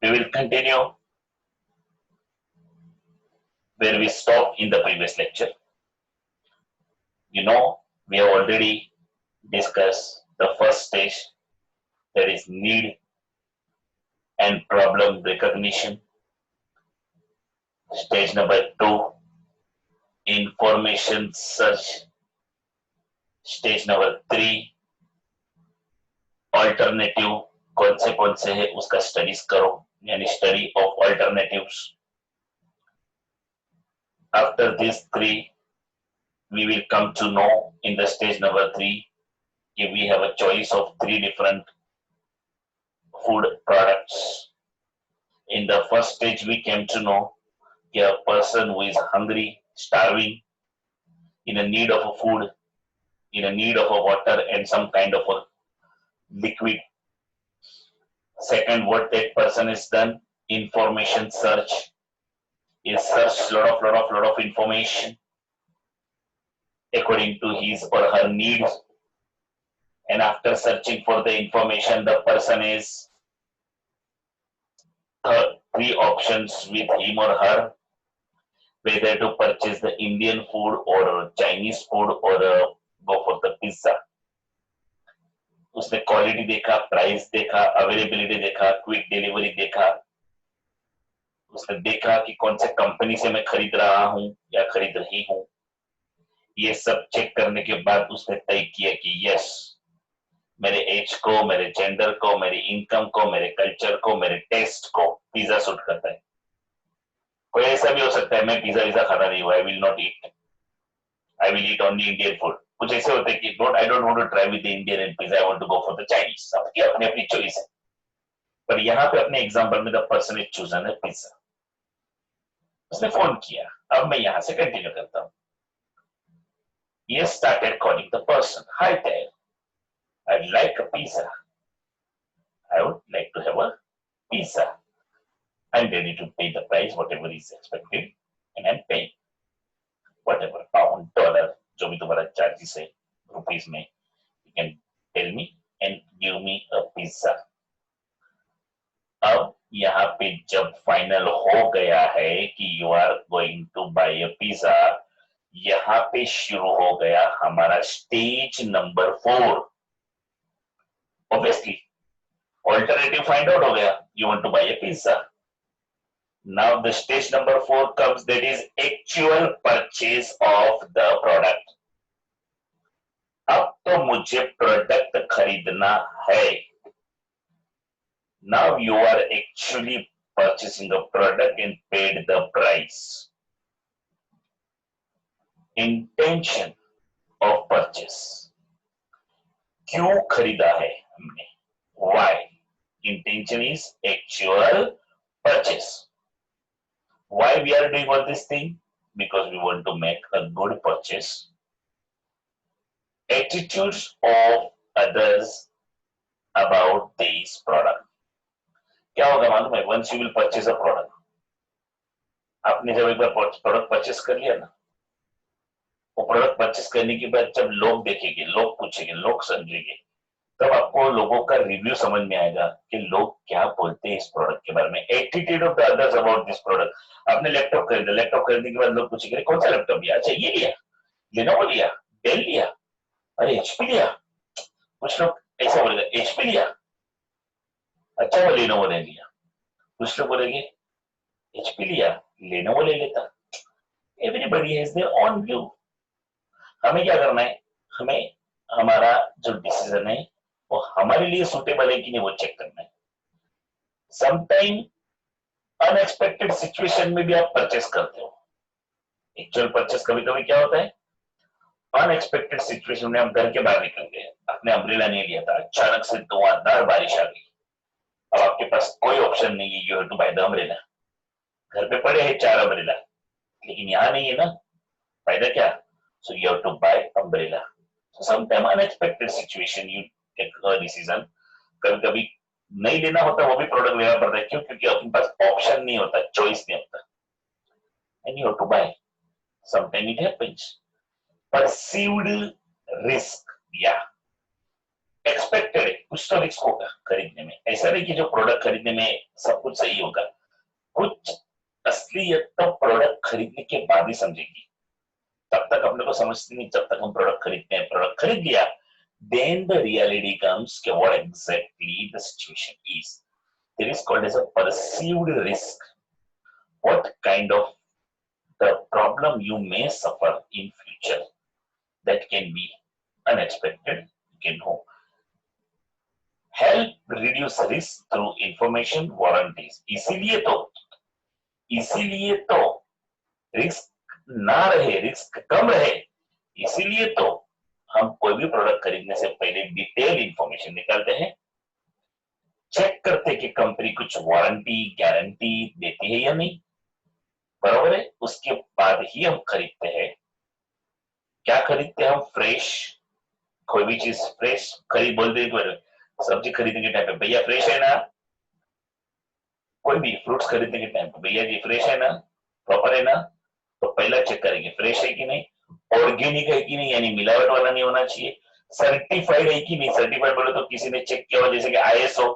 We will continue where we stopped in the previous lecture. You know, we have already discussed the first stage, that is need and problem recognition. Stage number 2, information search. Stage number 3, alternative कौन से है उसका studies करो, यानी study of alternatives. After this 3 we will come to know in the stage number 3 if we have a choice of 3 different food products. In the first stage we came to know a person who is hungry, starving, in a need of a food, in a need of a water and some kind of a liquid. Second, what that person has done, information search. He searched lot of information according to his or her needs, and after searching for the information, the person is 3 options with him or her, whether to purchase the Indian food or Chinese food or go for the pizza. उसने quality देखा, price देखा, availability देखा, quick delivery देखा, उसने देखा कि कौन से कंपनी से मैं खरीद रहा हूं या खरीद रही हूं. ये सब चेक करने के बाद उसने तय किया कि यस, मेरे एज को, मेरे जेंडर को, मेरी इनकम को, मेरे कल्चर को, मेरे टेस्ट को पिज्जा सूट करता है. कोई ऐसा भी हो सकता है मैं पिज्जा विजा खाता नहीं हूं, I will not eat, I will eat only Indian food. कुछ ऐसे होते हैं कि I don't want to try with the Indian and pizza, I want to go for the Chinese. सबकी अपनी अपनी चॉइस है, पर यहाँ पे अपने एग्जांपल में द पर्सन इज चूजन है पिज्जा. उसने फोन किया, अब मैं यहाँ से कंटिन्यू करता हूँ. He started calling the person. Hi there, I'd like a pizza. I would like to have a pizza. I'm ready to pay the price, whatever is expected, and I'm paying. Whatever, pound, dollar, जो भी तुम्हारा charges है rupees में, you can tell me and give me a pizza. अब यहाँ पे जब final हो गया है कि you are going to buy a pizza, यहाँ पे शुरू हो गया हमारा stage number 4. Obviously alternative find out हो गया, you want to buy a pizza. Now the stage number 4 comes, that is actual purchase of the product. अब तो मुझे प्रोडक्ट खरीदना है. Now you are actually purchasing a product and paid the price. Intention of purchase, क्यों खरीदा है हमने, why. Intention is actual purchase. Why we are doing all this thing? Because we want to make a good purchase. Attitudes of others about this product. क्या होगा मालूम है, once you will purchase a product, आपने जब एक बार product purchase कर लिया ना, वो प्रोडक्ट परचेस करने के बाद जब लोग देखेंगे, लोग पूछेंगे, लोग समझेंगे, तब आपको लोगों का रिव्यू समझ में आएगा कि लोग क्या बोलते हैं इस प्रोडक्ट के बारे में. Attitude of the others about this product. आपने लैपटॉप खरीदा, लैपटॉप खरीदने के बाद लोग पूछेंगे कौन सा लैपटॉप लिया, अच्छा ये लिया, लेनोवो लिया, डेल लिया, अरे एचपी लिया. कुछ लोग ऐसा बोलेगा एचपी लिया, अच्छा वो लेनोवो ने लिया. कुछ लोग बोलेंगे एचपी लिया, लेनोवो ले लेता. Everybody has their own view. हमें क्या करना है, हमें हमारा जो डिसीजन है वो हमारे लिए सुटेबल है कि नहीं वो चेक करना है. समटाइम अनएक्सपेक्टेड सिचुएशन में भी आप परचेस करते हो. एक्चुअल परचेस कभी कभी क्या होता है, अनएक्सपेक्टेड सिचुएशन में आप घर के बाहर निकल गए, आपने अम्ब्रेला नहीं लिया था, अचानक से धुआंधार बारिश आ गई, अब आपके पास कोई ऑप्शन नहीं है, you have to buy the umbrella. घर पे पड़े हैं 4 अम्ब्रेला, लेकिन यहाँ नहीं है ना, फायदा क्या, so you have to buy umbrella. So sometime unexpected situation you take a decision. कभी कभी नहीं लेना होता, वो भी प्रोडक्ट लेना पड़ता है. क्यों? क्योंकि अपने पास ऑप्शन नहीं होता, चॉइस नहीं होता, and you have to buy. Sometime it happens. Perceived risk, yeah. Expected है, कुछ तो रिस्क होगा खरीदने में। ऐसा नहीं कि जो प्रोडक्ट खरीदने में सब कुछ सही होगा, कुछ असलियत तो प्रोडक्ट खरीदने के बाद ही समझेगी। तब तक अपने को समझती नहीं जब तक हम प्रोडक्ट खरीदते हैं। प्रोडक्ट खरीद लिया, then the reality comes कि what exactly the situation is. It is called as a perceived risk. What kind of the problem you may suffer in future that can be unexpected, you can know. Help reduce risk through information warranties. इसीलिए तो risk ना रहे, risk कम रहे, इसीलिए तो हम कोई भी प्रोडक्ट खरीदने से पहले डिटेल इंफॉर्मेशन निकालते हैं, चेक करते हैं कि कंपनी कुछ वारंटी गारंटी देती है या नहीं, बराबर है। उसके बाद ही हम खरीदते हैं। क्या खरीदते हैं हम? फ्रेश, कोई भी चीज फ्रेश खरीद बोलते हैं। सब्जी खरीदने के टाइम पे भैया फ्रेश है ना, कोई भी फ्रूट्स खरीदने के टाइम पे भैया जी फ्रेश है ना, प्रॉपर है ना, तो पहला चेक करेंगे फ्रेश है कि नहीं, ऑर्गेनिक है कि नहीं, यानी मिलावट वाला नहीं होना चाहिए, सर्टिफाइड है कि नहीं। सर्टिफाइड बोले तो किसी ने चेक किया हो, जैसे कि आईएसओ,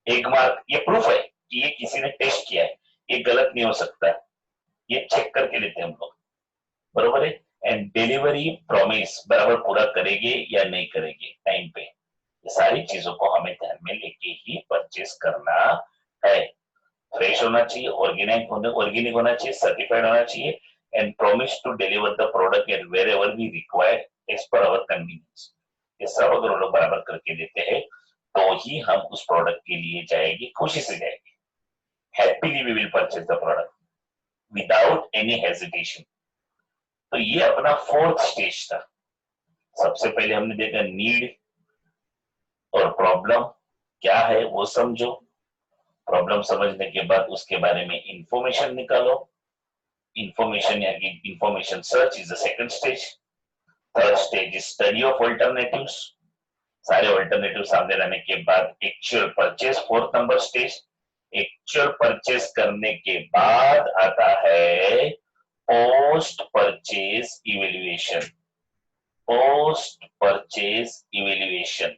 एक मार्क, ये प्रूफ है कि ये किसी ने टेस्ट किया है, ये गलत नहीं हो सकता, ये चेक करके लेते हैं हम लोग, बरोबर है। एंड डिलीवरी प्रॉमिस बराबर पूरा करेंगे या नहीं करेंगे टाइम पे, ये सारी चीजों को हमें ध्यान में लेके ही परचेस करना है। फ्रेश होना चाहिए, ऑर्गेनिक होना चाहिए, सर्टिफाइड होना चाहिए, and promise to deliver the product at wherever we required as per our convenience. ये सब अगर वो लोग बराबर करके देते हैं तो ही हम उस प्रोडक्ट के लिए जाएंगे, खुशी से जाएंगे। Happily we will purchase the product without any hesitation. तो ये अपना फोर्थ स्टेज था। सबसे पहले हमने देखा नीड और प्रॉब्लम क्या है वो समझो, प्रॉब्लम समझने के बाद उसके बारे में इंफॉर्मेशन निकालो, इंफॉर्मेशन यानी information search is the second stage. Third stage is study of alternatives, सारे अल्टरनेटिव सामने रहने के बाद actual purchase, fourth number stage. Actual purchase करने के बाद आता है post purchase evaluation. Post purchase evaluation,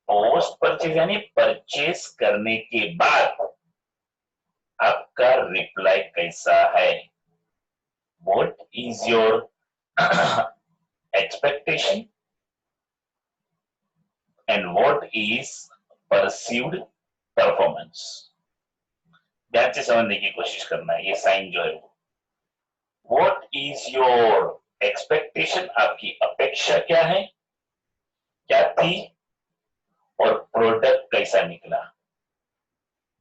post purchase यानी परचेज करने के बाद आपका रिप्लाई कैसा है, what is your expectation and what is perceived performance. ध्यान से समझने की कोशिश करना है। ये साइन जो है वो व्हाट इज योर एक्सपेक्टेशन, आपकी अपेक्षा क्या है, क्या थी, और प्रोडक्ट कैसा निकला।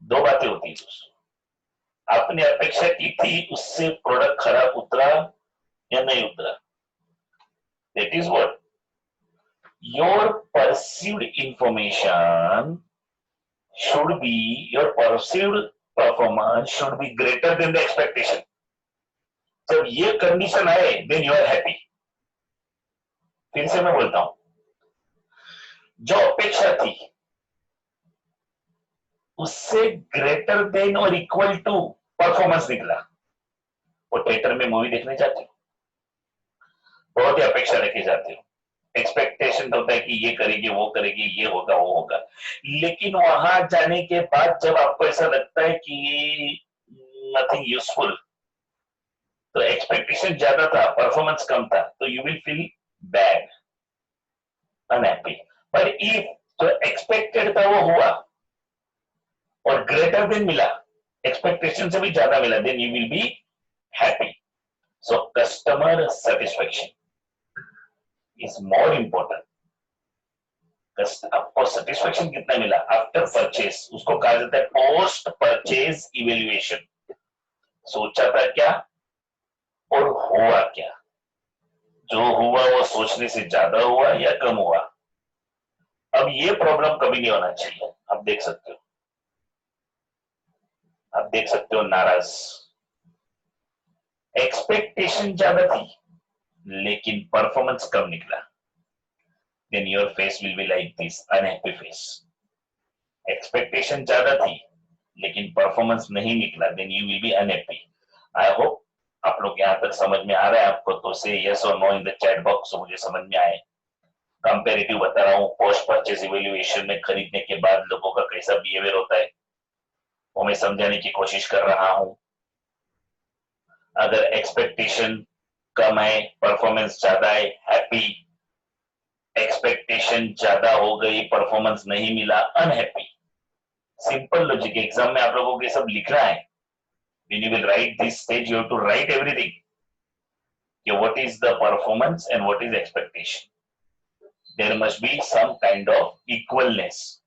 दो बातें होती है दोस्तों, आपने अपेक्षा की थी उससे प्रोडक्ट खराब उतरा या नहीं उतरा, that is what your perceived information should be, your perceived performance should be greater than the expectation. जब ये कंडीशन आए then you are happy। फिर से मैं बोलता हूं, जो अपेक्षा थी उससे ग्रेटर देन और इक्वल टू परफॉर्मेंस निकला। वो थिएटर में मूवी देखने जाते हो, बहुत ही अपेक्षा लेके जाते हो, एक्सपेक्टेशन होता है कि ये करेगी वो करेगी, ये होगा वो होगा, लेकिन वहां जाने के बाद जब आपको ऐसा लगता है कि नथिंग यूजफुल, तो एक्सपेक्टेशन ज्यादा था परफॉर्मेंस कम था, तो you will feel bad, unhappy. पर इफ जो एक्सपेक्टेड था वो हुआ और ग्रेटर देन मिला, एक्सपेक्टेशन से भी ज्यादा मिला, then you will be happy. So customer satisfaction is more important। आपको सेटिस्फेक्शन कितना मिला आफ्टर परचेज, उसको कहा जाता है पोस्ट परचेज इवेल्युएशन। सोचा था क्या और हुआ क्या, जो हुआ वो सोचने से ज्यादा हुआ या कम हुआ। अब ये प्रॉब्लम कभी नहीं होना चाहिए। आप देख सकते हो, आप देख सकते हो नाराज, एक्सपेक्टेशन ज्यादा थी लेकिन परफॉर्मेंस कम निकला, then your face will be like this, unhappy face। Expectation ज्यादा थी लेकिन परफॉर्मेंस नहीं निकला, then you will be unhappy। I hope आप लोग यहाँ तक समझ में आ रहा है आपको, तो से यस और no in the chat box, मुझे समझ में आए। कंपेरेटिव बता रहा हूँ, पोस्ट परचेज इवेल्युएशन में खरीदने के बाद लोगों का कैसा बिहेवियर होता है वो मैं समझाने की कोशिश कर रहा हूं। अगर एक्सपेक्टेशन कम है, परफॉर्मेंस ज्यादा है, हैप्पी। एक्सपेक्टेशन ज्यादा हो गई, परफॉर्मेंस नहीं मिला, अनहैप्पी। सिंपल लॉजिक, एग्जाम में आप लोगों को सब लिखना है। when you will write this stage you have to write everything, what is the performance and what is expectation. There must be some kind of equalness.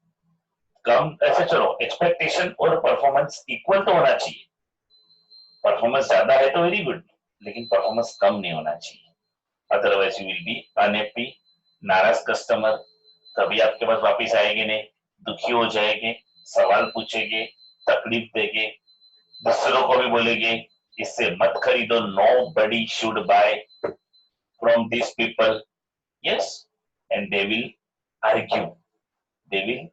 कम ऐसे चलो, एक्सपेक्टेशन और परफॉर्मेंस इक्वल तो होना चाहिए। परफॉर्मेंस ज्यादा है तो वेरी गुड, लेकिन परफॉर्मेंस कम नहीं होना चाहिए, otherwise you will be unhappy. नाराज कस्टमर कभी आपके पास वापस आएंगे नहीं, दुखी हो जाएंगे, सवाल पूछेंगे, तकलीफ देंगे, दूसरों को भी बोलेंगे इससे मत खरीदो, nobody should buy from this people, yes, and they will argue, they will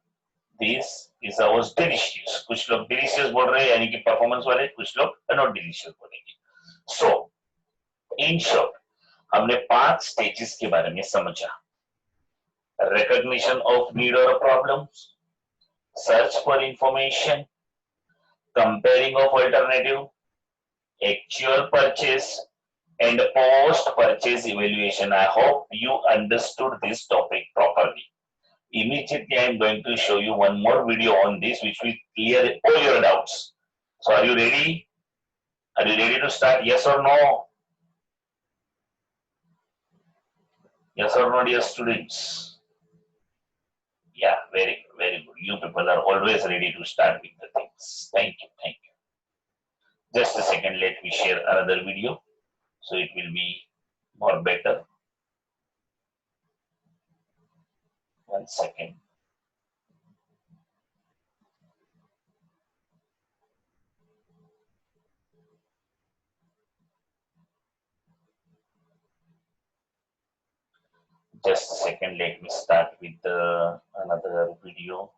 this is our delicious. कुछ लोग डिलीशियस बोल रहे हैं यानी कि परफॉर्मेंस वाले, कुछ लोग नॉट डिलीशियस बोलेंगे। सो इन शॉर्ट हमने 5 स्टेजेस के बारे में समझा। recognition of need or problems, search for information, comparing of alternative, actual purchase, and post purchase evaluation. I hope you understood this topic properly. Immediately I am going to show you one more video on this which will clear all your doubts. So are you ready? Are you ready to start? Yes or no? Yes or no, dear students? Yeah, very good. You people are always ready to start with the things. Thank you. Just a second, let me share another video so it will be more better. One second. Just a second, let me start with another video.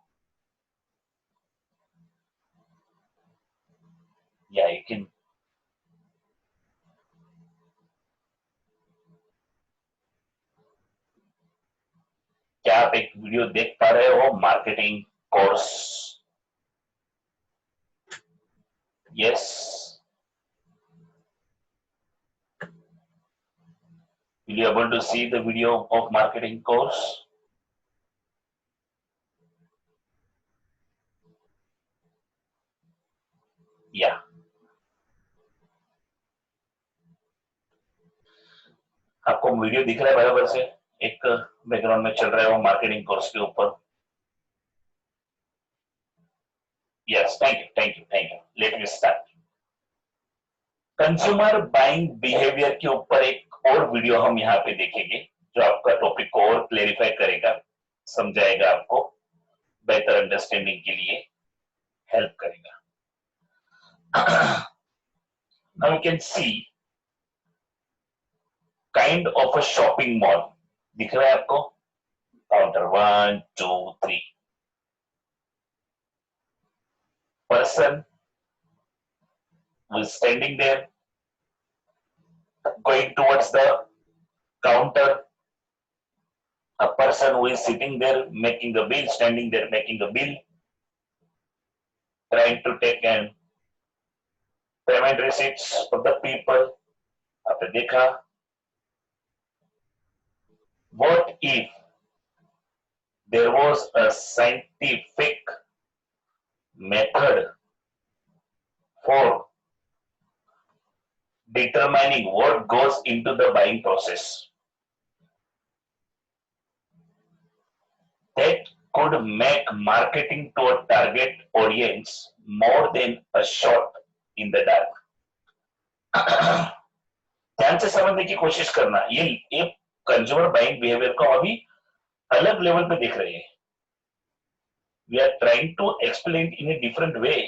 Yeah, you can. क्या आप एक video देख पा रहे हो? Marketing course, yes. Will you able to see the video of marketing course? Yeah. आपको video दिख रहा है बराबर से? एक बैकग्राउंड में चल रहा है वो मार्केटिंग कोर्स के ऊपर। Yes, thank you. Let me start. Consumer buying behaviour के ऊपर एक और वीडियो हम यहाँ पे देखेंगे जो आपका टॉपिक को और क्लेरिफाई करेगा, समझाएगा, आपको बेहतर अंडरस्टैंडिंग के लिए हेल्प करेगा। Now you can see kind of a shopping mall. दिख रहा है आपको? Counter 1, 2, 3. Person who is standing there, going towards the counter. A person who is sitting there making the bill, standing there making the bill, trying to take an payment receipts for the people. आपने देखा? What if there was a scientific method for determining what goes into the buying process that could make marketing to a target audience more than a shot in the dark? ध्यान से समझने की कोशिश करना। ये consumer buying behaviour को अभी अलग लेवल पे देख रहे हैं। We are trying to explain in a different way.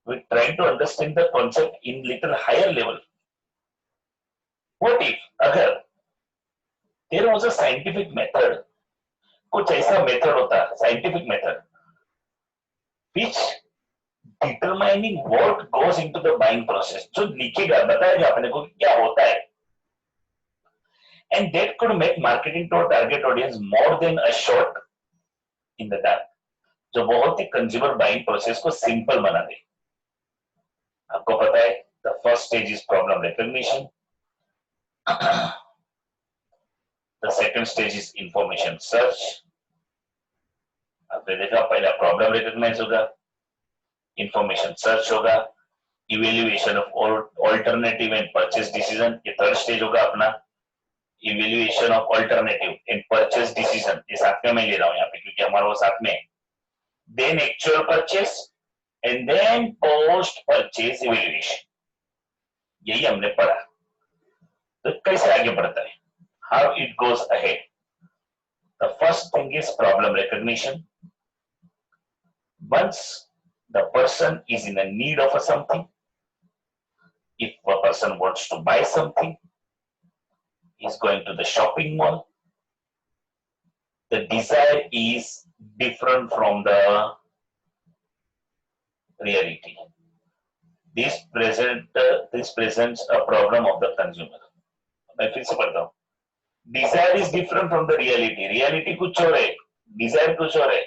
We're trying to understand the concept in little higher level. What if अगर there was a scientific method, कुछ ऐसा मेथड होता, scientific method, which determining what goes into the buying process, जो लिखेगा, बताएगा अपने को क्या होता है, and that could make marketing to a target audience more than a shot in the dark, जो बहुत ही कंज्यूमर बाइंग प्रोसेस को सिंपल बना दे। आपको पता है the first stage is problem recognition, the second stage is information search. आपने देखा पहला प्रॉब्लम रिकॉग्नाइज होगा, इंफॉर्मेशन सर्च होगा, evaluation of alternative and purchase decision, ये थर्ड स्टेज होगा अपना, evaluation of alternative and purchase decision, ये साथ में मैं ले रहा हूं यहाँ पे क्योंकि हमारा वो साथ में है। Then actual purchase and then post purchase evaluation, यही हमने पढ़ा। तो कैसे आगे बढ़ता है, how it goes ahead. The first thing is problem recognition. Once the person is in a need of something, if a person wants to buy something, he's going to the shopping mall, the desire is different from the reality. This presents a problem of the consumer. मैं फिर से पढ़ता हूँ, desire is different from the reality. reality कुछ और है, desire कुछ और है,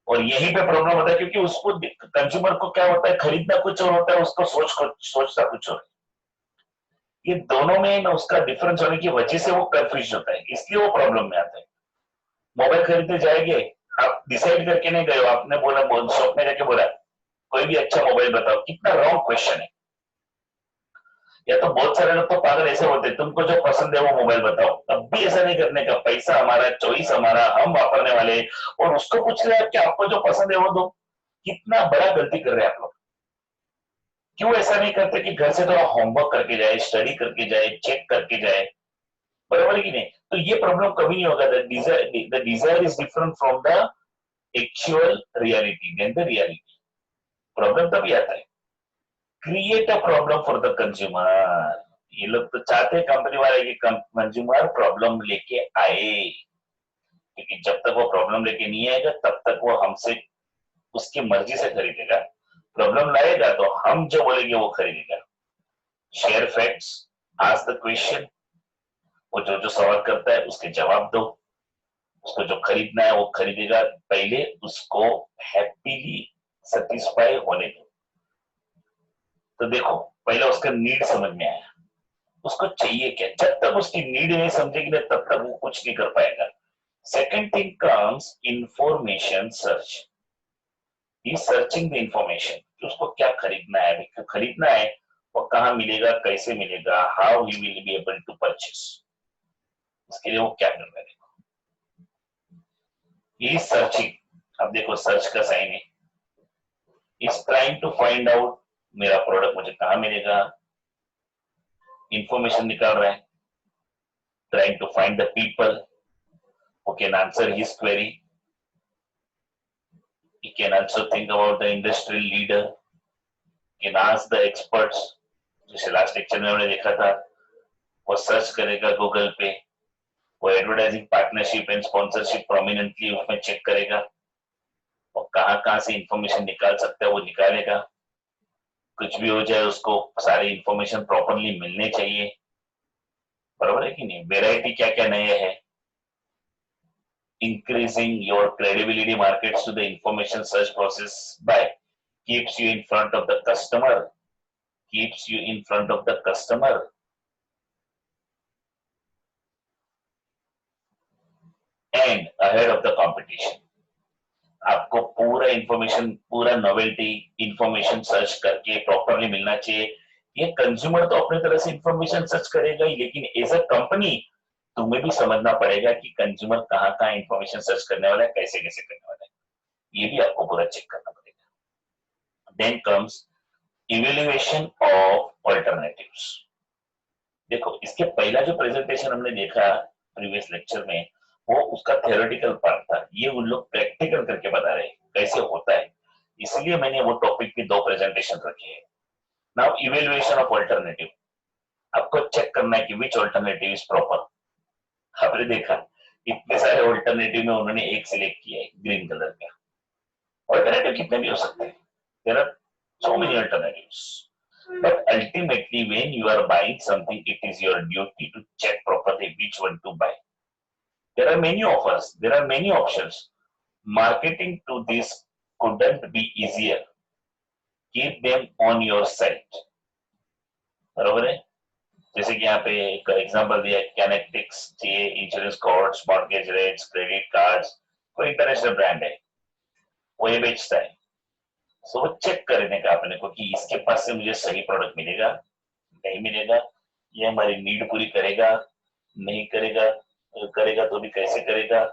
और यहीं पे प्रॉब्लम होता है क्योंकि उसको कंज्यूमर को क्या होता है, खरीदना कुछ और होता है, उसको सोचता कुछ और। ये दोनों में ना उसका डिफरेंस होने की वजह से वो कंफ्यूज होता है, इसलिए वो प्रॉब्लम में आता है। मोबाइल खरीदने जाएंगे, आप डिसाइड करके नहीं गए हो, आपने बोला शॉप में जाके बोला कोई भी अच्छा मोबाइल बताओ, कितना रॉन्ग क्वेश्चन है। या तो बहुत सारे लोग तो पागल ऐसे होते हैं, तुमको जो पसंद है वो मोबाइल बताओ। अब भी ऐसा नहीं करने का, पैसा हमारा, चॉइस हमारा, हम वापरने वाले, और उसको पूछ रहे हैं कि आपको जो पसंद है वो दो। कितना बड़ा गलती कर रहे हैं आप लोग। क्यों ऐसा नहीं करते कि घर से थोड़ा होमवर्क करके जाए, स्टडी करके जाए, चेक करके जाए, बराबर है कि नहीं। तो ये प्रॉब्लम कभी नहीं होगा। The desire is different from the actual reality then the reality. Problem तभी आता है, create a problem for the consumer. ये लोग तो चाहते हैं कंपनी वाले कि कंज्यूमर प्रॉब्लम लेके आए, क्योंकि जब तक वो प्रॉब्लम लेके नहीं आएगा तब तक वो हमसे उसकी मर्जी से खरीदेगा। प्रॉब्लम लाएगा तो हम जो बोलेंगे वो खरीदेगा। Share facts, ask the question, वो जो जो सवाल करता है उसके जवाब दो, उसको जो खरीदना है वो खरीदेगा। पहले उसको हैप्पीली सेटिस्फाई होने दो। तो देखो पहले उसका नीड समझ में आया, उसको चाहिए क्या। जब तक उसकी नीड नहीं समझेगी तब तक वो कुछ नहीं कर पाएगा। Second thing comes information search. He searching the information, उसको क्या खरीदना है, खरीदना है वो कहाँ मिलेगा, कैसे मिलेगा, how he will be able to purchase, इसके लिए वो क्या कर रहा है। ही सर्चिंग, अब देखो सर्च का साइन है, is trying to find out मेरा प्रोडक्ट मुझे कहाँ मिलेगा, इंफॉर्मेशन निकाल रहा है, trying to find the people who can answer his query. He can also think about the industrial leader, he can ask the experts, जैसे last lecture में हमने देखा था। वो सर्च करेगा गूगल पे, वो advertising partnership and sponsorship prominently उसमें चेक करेगा, और कहाँ से इंफॉर्मेशन निकाल सकता है वो निकालेगा। कुछ भी हो जाए उसको सारी इंफॉर्मेशन प्रॉपरली मिलने चाहिए, बराबर है कि नहीं। वेराइटी क्या क्या नए है। Increasing your credibility markets to the information search process by keeps you in front of the customer, keeps you in front of the customer and ahead of the competition. आपको पूरा इंफॉर्मेशन, पूरा novelty information search करके properly मिलना चाहिए। ये consumer तो अपनी तरह से इंफॉर्मेशन सर्च करेगा ही, लेकिन एज अ कंपनी तुम्हें भी समझना पड़ेगा कि कंज्यूमर कहाँ इंफॉर्मेशन सर्च करने वाला है, कैसे कैसे करने वाला है, ये भी आपको पूरा चेक करना पड़ेगा। Then comes evaluation of alternatives. देखो इसके पहला जो प्रेजेंटेशन हमने देखा प्रीवियस लेक्चर में, वो उसका थ्योरेटिकल पार्ट था। ये उन लोग प्रैक्टिकल करके बता रहे हैं कैसे होता है, इसलिए मैंने वो टॉपिक की 2 प्रेजेंटेशन रखे हैं। नाउ इवेल्युएशन ऑफ ऑल्टरनेटिव, आपको चेक करना है कि विच ऑल्टरनेटिव इज प्रॉपर। आपने देखा इतने सारे ऑल्टरनेटिव में उन्होंने एक सिलेक्ट किया है ग्रीन कलर का। ऑल्टरनेटिव कितने भी हो सकते हैं, there are so many alternatives. But ultimately, when you are buying something, it is your duty to check properly which one to buy. There are many offers, there are many options. Marketing to this couldn't be easier. Keep them on your site. बरोबर है? जैसे कि यहाँ पे एक example दिया, kinetics चाहिए, insurance codes, mortgage rates, credit cards, कोई इंटरनेशनल ब्रांड है, वो ये बेचता है। सो वो चेक करने का अपने को कि इसके पास से मुझे सही प्रोडक्ट मिलेगा, नहीं मिलेगा, ये हमारी नीड पूरी करेगा, नहीं करेगा, करेगा तो भी कैसे करेगा,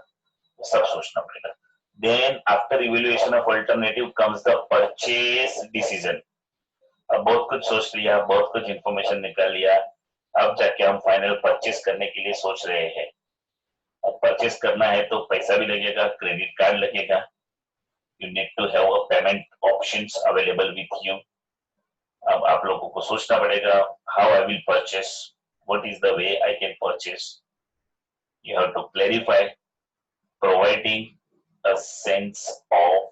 सब सोचना पड़ेगा। Then after evaluation of alternative comes the purchase decision. अब बहुत कुछ सोच लिया, बहुत कुछ इंफॉर्मेशन निकाल लिया, अब जाके हम फाइनल परचेस करने के लिए सोच रहे हैं। अब परचेस करना है तो पैसा भी लगेगा, क्रेडिट कार्ड लगेगा, you need to have a payment options available with you. अब आप लोगों को सोचना पड़ेगा, how I will purchase, what is the way I can purchase. You have to clarify, providing a sense of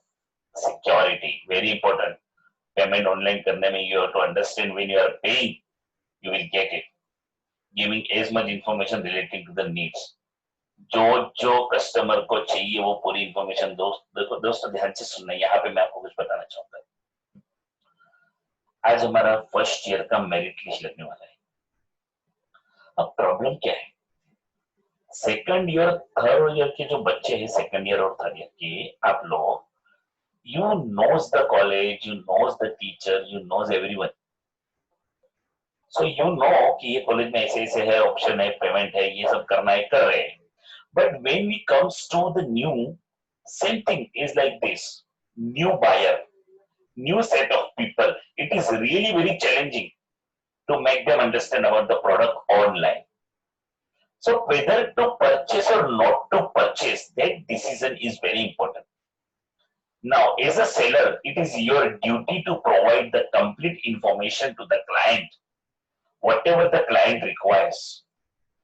security, very important. Payment online करने में you have to understand when you are paying you will get it, giving as much information relating to the needs. जो जो customer को चाहिए वो पूरी information देखो दोस्तों ध्यान से सुनना, यहाँ पे मैं आपको कुछ बताना चाहूंगा। आज हमारा फर्स्ट ईयर का मेरिट लिस्ट लगने वाला है। अब प्रॉब्लम क्या है, सेकंड ईयर थर्ड ईयर के जो बच्चे हैं, सेकंड ईयर और थर्ड ईयर के, आप लोग you knows the college, you knows the teacher, you knows everyone. So you know कि ये कॉलेज में ऐसे ऐसे है, ऑप्शन है, पेमेंट है, ये सब करना है, कर रहे हैं। But when we comes to the new, same thing is like this, new buyer, new set of people, it is really very challenging to make them understand about the product online. So whether to purchase or not to purchase, that decision is very important. Now, as a seller, it is your duty to provide the complete information to the client, whatever the client requires,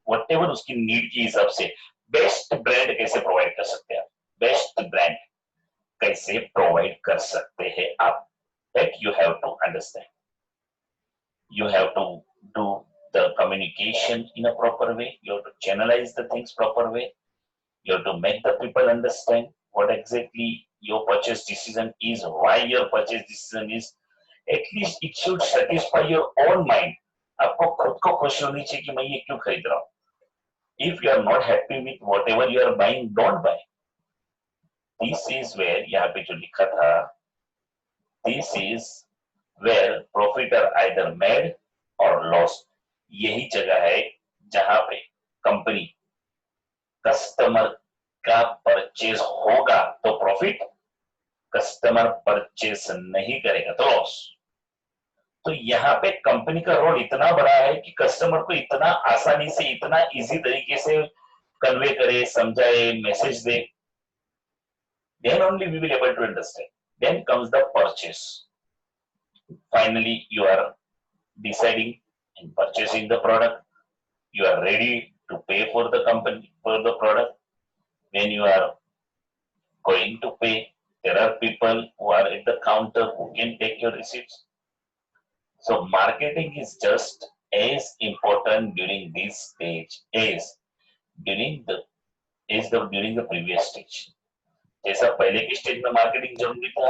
whatever उसकी need के हिसाब से best brand कैसे provide कर सकते हैं, best brand कैसे provide कर सकते हैं आप, that you have to understand. You have to do the communication in a proper way, you have to channelize the things proper way, you have to make the people understand what exactly your purchase decision is, why your purchase decision is. At least it should satisfy your own mind. आपको खुद को खुशी होनी चाहिए कि मैं ये क्यों खरीद रहा हूं। If you are not happy with whatever you are buying, don't buy. This is where यहाँ पे जो लिखा था, this is where profit are either made or lost. यही जगह है जहां पे कंपनी कस्टमर का परचेज होगा तो प्रॉफिट, कस्टमर परचेज नहीं करेगा तो लॉस। तो यहाँ पे कंपनी का रोल इतना बड़ा है कि कस्टमर को इतना आसानी से, इतना इजी तरीके से कन्वे करे, समझाए, message they, then only we will able to understand. Then comes the purchase. Finally, you are deciding and purchasing the product. You are ready to pay for the company, for the product. When you are going to pay, there are people who are at the counter who can take your receipts. So marketing is just as important during this stage as during the previous stage. जैसा पहले के stage में marketing जरूरी था,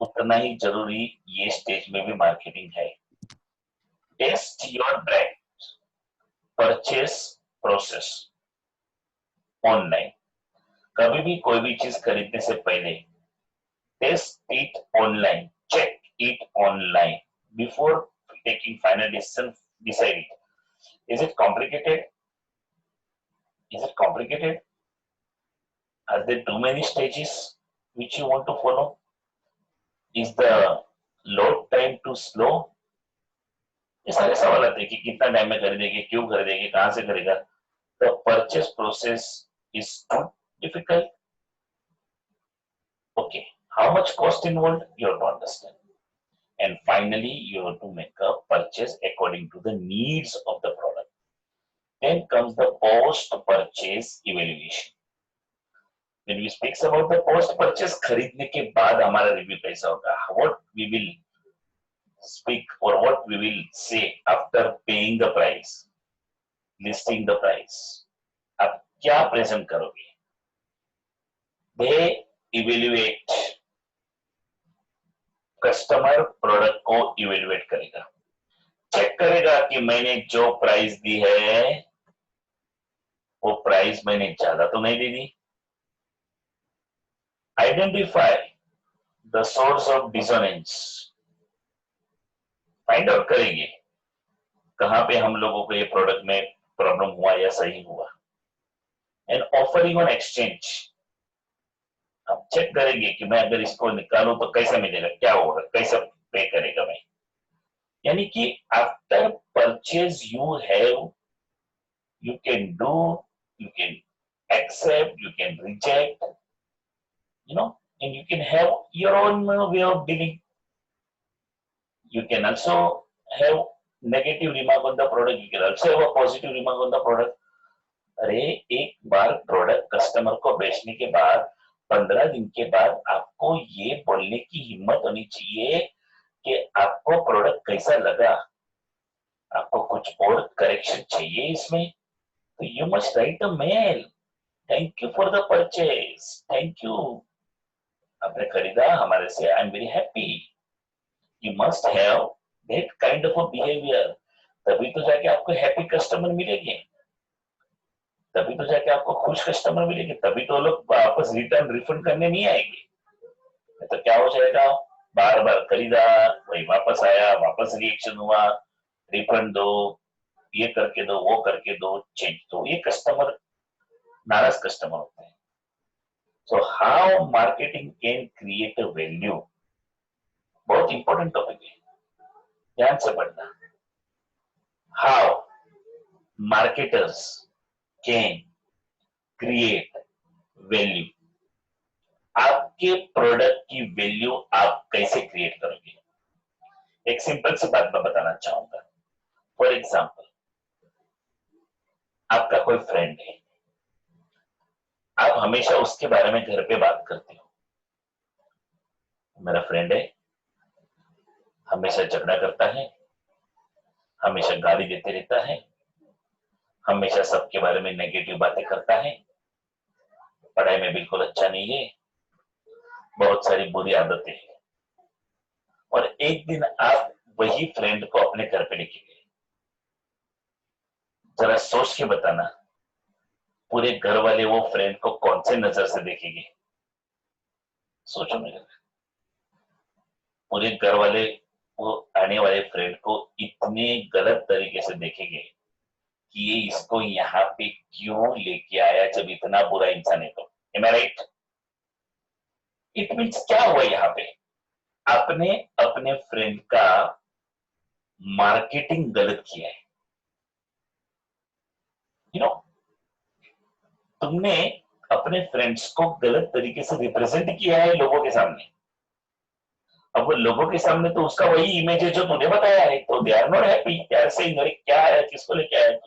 उतना ही जरूरी ये stage में भी मार्केटिंग है। Test your brand, purchase process online. कभी भी कोई भी चीज खरीदने से पहले test it online, check it online before taking final decision. Decide it. Is it complicated? Is it complicated? Are there too many stages which you want to follow? Is the load time too slow? ये सारे सवाल आते हैं कि कितना time में खरीदेंगे, क्यों खरीदेंगे, कहां से खरीदेगा। The purchase process is too difficult. Okay, how much cost involved? You have to understand. And finally, you have to make a purchase according to the needs of the product. Then comes the post-purchase evaluation. When we speak about the post-purchase, खरीदने के बाद हमारा review कैसा होगा? What we will speak or what we will say after paying the price, listing the price. आप क्या present करोगे? They evaluate, customer product को इवेल्युएट करेगा, चेक करेगा कि मैंने जो प्राइस दी है वो प्राइस मैंने ज्यादा तो नहीं दे दी. Identify the source of dissonance, find out करेंगे कहां पे हम लोगों को ये प्रोडक्ट में प्रॉब्लम हुआ या सही हुआ. एंड ऑफरिंग ऑन एक्सचेंज, आप चेक करेंगे कि मैं अगर इसको निकालूं तो कैसे मिलेगा, क्या होगा, कैसे पे करेगा मैं. यानी कि after purchase you have, you can do, you can accept, you can reject, and you can have your own way of dealing. You can also have negative remark on the product, you can also have a positive remark on the product. अरे एक बार product customer को बेचने के बाद 15 दिन के बाद आपको ये बोलने की हिम्मत होनी चाहिए कि आपको प्रोडक्ट कैसा लगा, आपको कुछ और करेक्शन चाहिए इसमें, तो you must write a mail. Thank you for the purchase. Thank you. आपने खरीदा हमारे से. I'm very happy. You must have that kind of a behavior. तभी तो जाके आपको हैप्पी कस्टमर मिलेंगे, तभी तो जाके आपको खुश कस्टमर मिलेंगे, तभी तो लोग वापस रिटर्न रिफंड करने नहीं आएंगे. तो क्या हो जाएगा, बार बार खरीदा, वही वापस आया, वापस रिएक्शन हुआ, रिफंड दो, ये करके दो, वो करके दो, चेंज दो. ये कस्टमर नाराज कस्टमर होते हैं. So how marketing can create a value, बहुत इंपॉर्टेंट टॉपिक है, ध्यान से पढ़ना. How marketers can create value, आपके प्रोडक्ट की वैल्यू आप कैसे क्रिएट करोगे. एक सिंपल सी बात मैं बताना चाहूंगा. फॉर एग्जाम्पल, आपका कोई फ्रेंड है, आप हमेशा उसके बारे में घर पे बात करते हो. मेरा फ्रेंड है, हमेशा झगड़ा करता है, हमेशा गाली देते रहता है, हमेशा सबके बारे में नेगेटिव बातें करता है, पढ़ाई में बिल्कुल अच्छा नहीं है, बहुत सारी बुरी आदतें हैं. और एक दिन आप वही फ्रेंड को अपने घर पे लेके गए. जरा सोच के बताना, पूरे घर वाले वो फ्रेंड को कौन से नजर से देखेंगे. सोचो मेरे, पूरे घर वाले वो आने वाले फ्रेंड को इतने गलत तरीके से देखेंगे कि ये इसको यहाँ पे क्यों लेके आया जब इतना बुरा इंसान है. तो am I right? It means क्या हुआ यहाँ पे, आपने अपने फ्रेंड का मार्केटिंग गलत किया है. तुमने अपने फ्रेंड्स को गलत तरीके से रिप्रेजेंट किया है लोगों के सामने. अब वो लोगों के सामने तो उसका वही इमेज है जो तूने बताया है, तो दे आर नॉट हैप्पी. यार से क्या है, किसको लेके आया.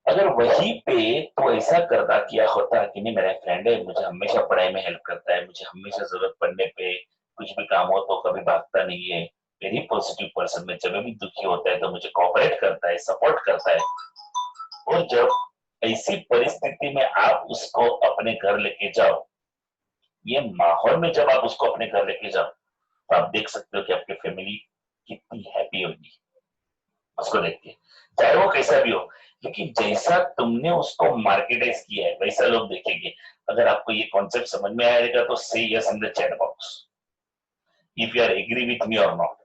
अगर वहीं पे तो ऐसा करता किया होता कि नहीं, मेरा फ्रेंड है, मुझे हमेशा पढ़ाई में हेल्प करता है, मुझे हमेशा जरूरत पड़ने पे कुछ भी काम हो तो कभी भागता नहीं है, वेरी पॉजिटिव पर्सन, में जब भी दुखी होता है तो मुझे कोऑपरेट करता है, सपोर्ट करता है. और जब ऐसी परिस्थिति में आप उसको अपने घर लेके जाओ, ये माहौल में जब आप उसको अपने घर लेके जाओ, तो आप देख सकते हो कि आपकी फैमिली कितनी हैप्पी होगी उसको देख के, चाहे वो कैसा भी हो. लेकिन जैसा तुमने उसको मार्केटाइज किया है वैसा लोग देखेंगे. अगर आपको ये कॉन्सेप्ट समझ में आएगा तो say yes in the chat box if you are agree with me और not.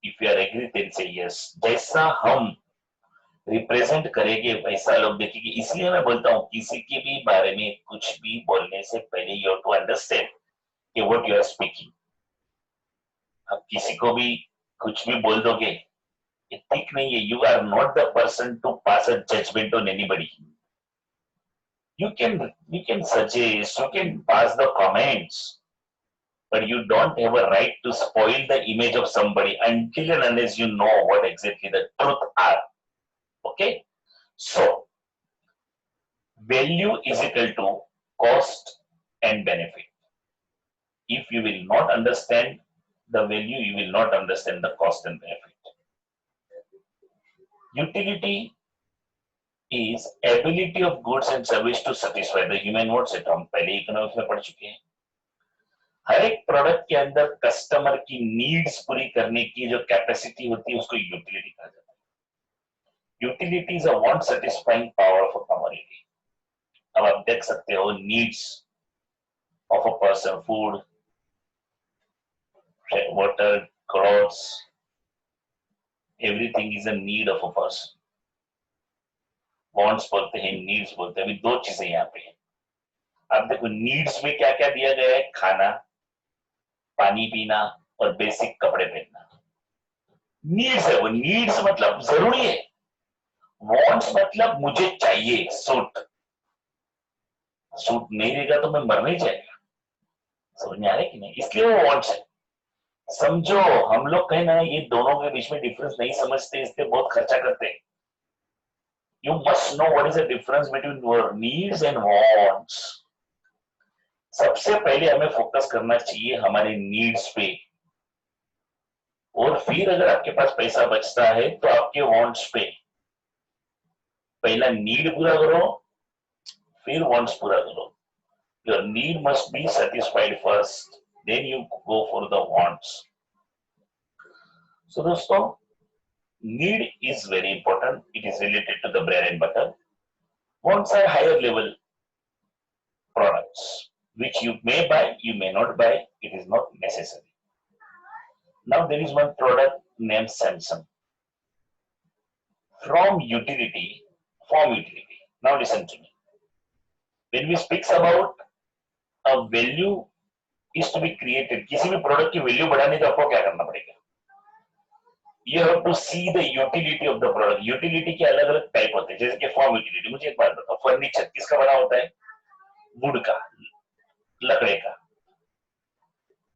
If you are agree then say yes. जैसा हम रिप्रेजेंट करेंगे वैसा लोग देखेंगे. इसलिए मैं बोलता हूँ किसी के भी बारे में कुछ भी बोलने से पहले यू हैव टू अंडरस्टैंड कि व्हाट यू आर स्पीकिंग. आप किसी को भी कुछ भी बोल दोगे, ये ठीक नहीं है. You are not the person to pass a judgement on anybody. You can suggest, you can pass the comments, but you don't have a right to spoil the image of somebody until and unless you know what exactly the truth are. Okay, so value is equal to cost and benefit. If you will not understand the value, you will not understand the cost and benefit. Utility is ability of goods and service to satisfy the human wants it. हम पहले economics में पढ़ चुके हैं. हर एक product के अंदर customer की नीड्स पूरी करने की जो कैपेसिटी होती है उसको यूटिलिटी कहा जाता है. Utility is a want satisfying power of a commodity. अब आप देख सकते हो needs of a person, food, water, clothes, everything is a need of a person. Wants बोलते हैं, नीड्स बोलते हैं. अभी दो चीजें यहाँ पे हैं. अब देखो नीड्स में क्या क्या दिया गया है, खाना, पानी पीना और बेसिक कपड़े पहनना. नीड्स है वो. नीड्स मतलब जरूरी है. वांट्स मतलब मुझे चाहिए. सूट, सूट नहीं रहेगा तो मैं मर नहीं जाएगा. समझ में आ रहा है कि नहीं? इसलिए वो वांट्स है. समझो, हम लोग कहीं ना ये दोनों के बीच में डिफरेंस नहीं समझते, इसलिए बहुत खर्चा करते हैं. You must know what is the difference between your needs and wants. सबसे पहले हमें फोकस करना चाहिए हमारे नीड्स पे, और फिर अगर आपके पास पैसा बचता है तो आपके वांट्स पे. पहला नीड पूरा करो, फिर वांट्स पूरा करो. Your need must be satisfied first, then you go for the wants. So दोस्तों, need is very important. It is related to the bread and butter. Wants are higher level products which you may buy, you may not buy. It is not necessary. Now there is one product named Samsung. From utility, from utility. Now listen to me. When we speaks about a value is to be created, किसी भी product की value बढ़ाने का आपको क्या करना पड़ेगा? You have to see the utility of the product. Utility के अलग अलग टाइप होते हैं. जैसे कि फॉर्म यूटिलिटी. मुझे एक बात बताओ, फर्नीचर किसका बना होता है? वुड का, लकड़े का.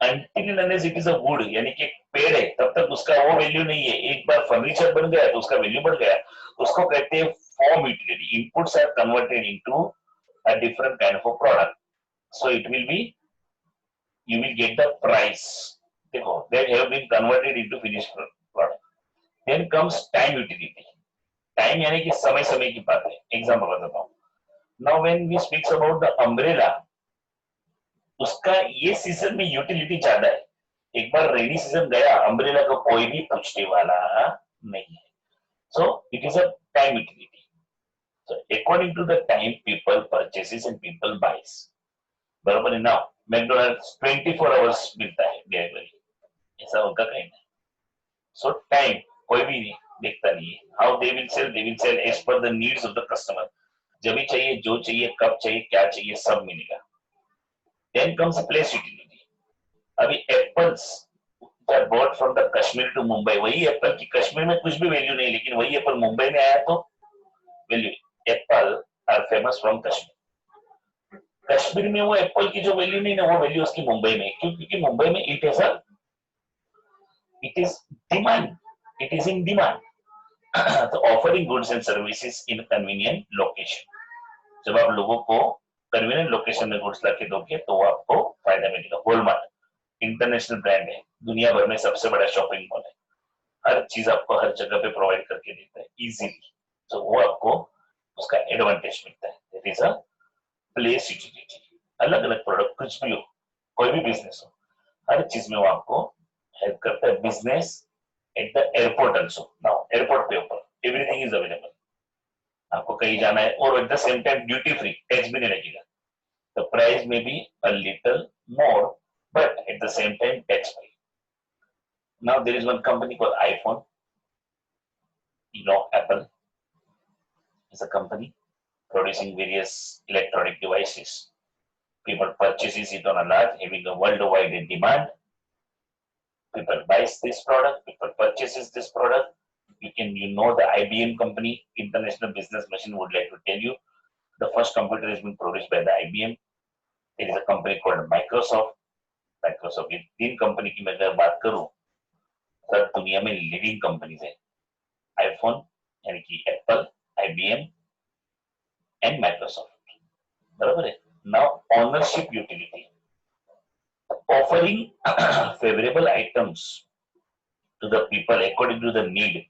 Until and unless it is a wood, यानी कि पेड़ है, तब तक उसका वो वैल्यू नहीं है. एक बार फर्नीचर बन गया तो उसका वैल्यू बढ़ गया. उसको कहते हैं form utility. Inputs are converted into a different kind of a product, so it will be, you will get the price. देखो, they have been converted into finished product. Then comes time utility. Time यानी कि समय समय की बात है. Example बताता हूँ. Now when we speaks about the umbrella, उसका ये सीजन में यूटिलिटी ज्यादा है. एक बार रेनी सीजन गया, अम्ब्रेला को कोई भी पूछने वाला नहीं है. So it is a time utility. So according to the time, people purchases and people buys. बराबर है. Now McDonald's 24 hours मिलता है डिलीवरी, ऐसा उनका कहीं नहीं. So time कोई भी नहीं देखता नहीं है. How they will sell as per the needs of the customer. जब भी चाहिए, जो चाहिए, कब चाहिए, क्या चाहिए, सब मिलेगा. Then comes the place utility. अभी apples are bought from the Kashmir to Mumbai. वही एप्पल की कश्मीर में कुछ भी वैल्यू नहीं, लेकिन वही एप्पल मुंबई में आया तो value. Apple are famous from Kashmir. Kashmir में वो एप्पल की जो वैल्यू नहीं ना, वो वैल्यू उसकी मुंबई में. क्यों? क्योंकि मुंबई में it is demand. It is in demand. तो offering goods and services in convenient location. जब आप लोगों को कन्वीनियंट लोकेशन में गुड्स लाके दोगे तो वो आपको फायदा मिलेगा. वॉलमार्ट इंटरनेशनल ब्रांड है, दुनिया भर में सबसे बड़ा शॉपिंग मॉल है. हर चीज आपको हर जगह पे प्रोवाइड करके देता है इजीली. तो वो आपको उसका एडवांटेज मिलता है. That is a place utility. अलग अलग प्रोडक्ट कुछ भी हो, कोई भी बिजनेस हो, हर चीज में वो आपको हेल्प करता है. Business at the airport also. Now airport पे ऊपर एवरीथिंग इज अवेलेबल. आपको कहीं जाना है और at the same time duty free, tax भी नहीं लगेगा. द प्राइस में be a little more, but at the same time tax free. Now there is one company called iPhone. You know, Apple is a company producing various electronic devices. People purchases it on a large, having a worldwide demand. People buys this product, people purchases this product. You know the IBM company, International Business Machine, would like to tell you the first computer has been produced by the IBM. There is a company called Microsoft. Microsoft. ये तीन company की मैं अगर बात करूं तो दुनिया में लीडिंग कंपनीज है. आईफोन यानी कि एप्पल, आईबीएम एंड माइक्रोसॉफ्ट. बराबर है. Now ownership utility. offering favorable items to the people according to the need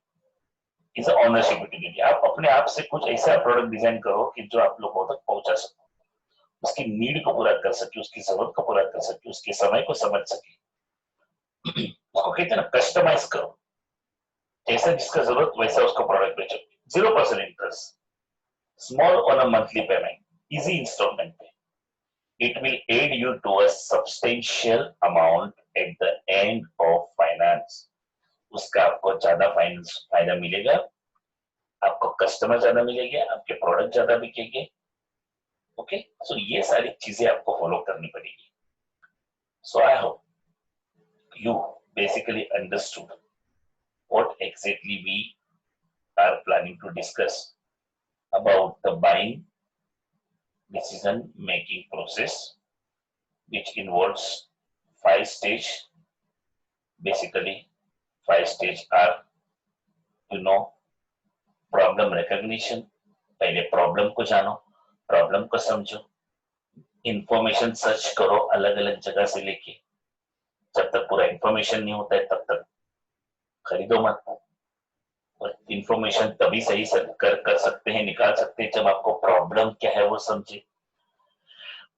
is a ownership utility. आप अपने आप से कुछ ऐसा प्रोडक्ट डिजाइन करो कि जो आप लोगों तक पहुंचा सको, उसकी नीड को पूरा कर सके, उसकी जरूरत को पूरा कर सके, उसके समय को समझ सके। उसको कहते हैं ना कस्टमाइज करो, जैसा जिसका जरूरत वैसा उसको प्रोडक्ट बेचो। 0% interest, small on a monthly payment, easy instalment पे। It will aid you to a substantial amount at the end of finance. उसका आपको ज्यादा फाइनेंस फायदा मिलेगा, आपको कस्टमर ज्यादा मिलेंगे, आपके प्रोडक्ट ज्यादा बिकेंगे। ओके, सो ये सारी चीजें आपको फॉलो करनी पड़ेगी। So I hope you basically understood what exactly we are planning to discuss about the buying decision making process, which involves 5 stage. Basically 5 stage are, you know, problem recognition, पहले problem को जानो, problem को समझो, information search करो अलग अलग जगह से लेके, जब तक पूरा इंफॉर्मेशन नहीं होता है तब तक खरीदो मत। और इंफॉर्मेशन तभी सही कर सकते हैं, निकाल सकते हैं जब आपको प्रॉब्लम क्या है वो समझे।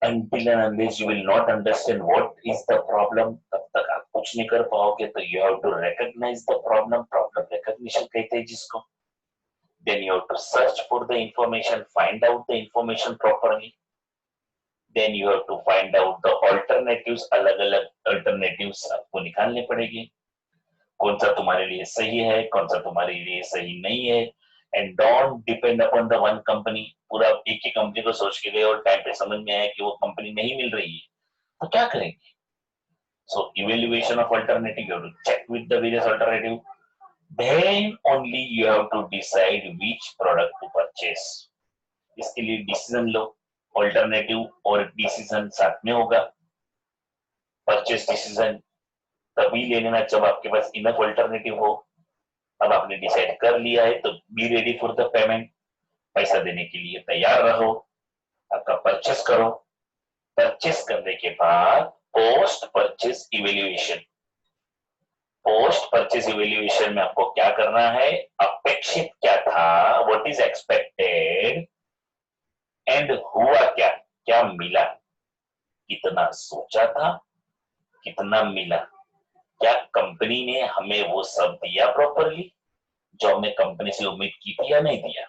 Until and unless you will not understand what is the problem, तब तक आप कुछ नहीं कर पाओगे। तो you have to recognize the problem, problem recognition कहते हैं जिसको। Then you have to search for the information, find out the information properly. Then you have to find out the alternatives, अलग अलग alternatives आपको निकालने पड़ेंगे, कौन सा तुम्हारे लिए सही है, कौन सा तुम्हारे लिए सही नहीं है। And don't depend upon the one company. पूरा एक ही कंपनी को सोच के गए और टाइम पे समझ में आया कि वो कंपनी नहीं मिल रही है, तो क्या करेंगे? So evaluation of alternative, you have to check with the various alternative, then only you have to decide which product to purchase. इसके लिए डिसीजन लो, अल्टरनेटिव और डिसीजन साथ में होगा। परचेस डिसीजन तभी ले लेना जब आपके पास इनफ अल्टरनेटिव हो। अब आपने डिसाइड कर लिया है तो be ready for the payment, पैसा देने के लिए तैयार रहो, आपका परचेस करो। परचेस करने के बाद post purchase evaluation, post purchase evaluation में आपको क्या करना है, अपेक्षित क्या था, व्हाट इज एक्सपेक्टेड, एंड हुआ क्या, क्या मिला, कितना सोचा था, कितना मिला, क्या कंपनी ने हमें वो सब दिया प्रॉपरली जो हमने कंपनी से उम्मीद की थी या नहीं दिया।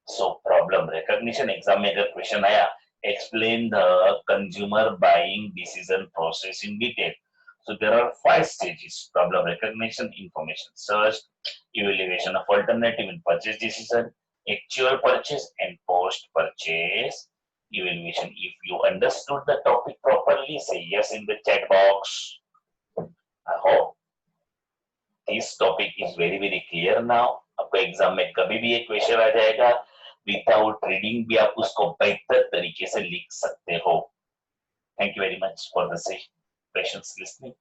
सो प्रॉब्लम रिकॉग्निशन, एग्जाम में अगर क्वेश्चन आया, explain the consumer buying decision process in detail. So there are 5 stages: problem recognition, information search, evaluation of alternative in purchase decision, actual purchase, and post purchase evaluation. If you understood the topic properly, say yes in the chat box. I hope this topic is very clear now. आपको exam में कभी भी एक question आ जाएगा, without reading भी आप उसको बेहतर तरीके से लिख सकते हो। Thank you very much for the patience listening.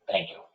Thank you.